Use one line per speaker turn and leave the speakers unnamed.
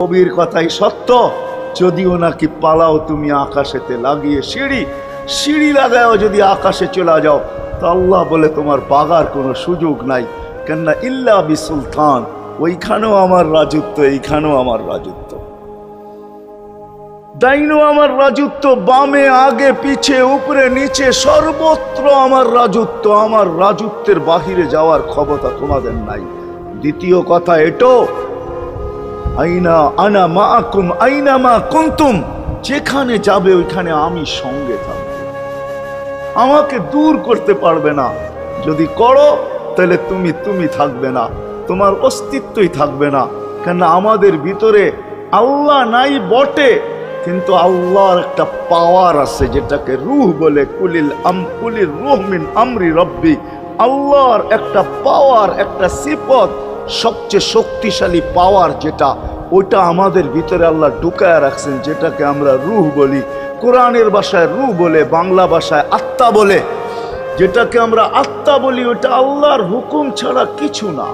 কবির কথাই সত্য, যদিও নাকি পালাও তুমি আকাশেতে লাগিয়ে সিঁড়ি লাগাও যদি আকাশে চলে যাও, তো আল্লাহ বলে তোমার পাগার কোনো সুযোগ নাই। কেননা ইল্লা বি সুলতান, ওইখানেও আমার রাজত্ব, এইখানেও আমার রাজত্ব, ডাইনো আমার রাজত্ব, বামে আগে পিছে উপরে নিচে সর্বত্র আমার রাজত্ব। আমার রাজত্বের বাহিরে যাওয়ার ক্ষমতা তোমাদের নাই। দ্বিতীয় কথা এটো, আইনা আনা মাআকুম আইনা মা কুনতুম, যেখানে যাবে ওইখানে আমি সঙ্গে থাকব, আমাকে দূর করতে পারবে না। যদি করো তাহলে তুমি থাকবে না, তোমার অস্তিত্বই থাকবে না। কেন আমাদের ভিতরে আল্লাহ নাই বটে, কিন্তু আল্লাহর একটা পাওয়ার আছে যেটাকে রূহ বলে। কুলির রূহ মিন আমরি রব্বি, আল্লাহর একটা পাওয়ার, একটা সিফত, সবচেয়ে শক্তিশালী পাওয়ার যেটা, ওইটা আমাদের ভিতরে আল্লাহ ঢুকায় রাখছেন, যেটাকে আমরা রূহ বলি। কোরআনের ভাষায় রূহ বলে, বাংলা ভাষায় আত্মা বলে। যেটাকে আমরা আত্মা বলি, ওইটা আল্লাহর হুকুম ছাড়া কিছু না।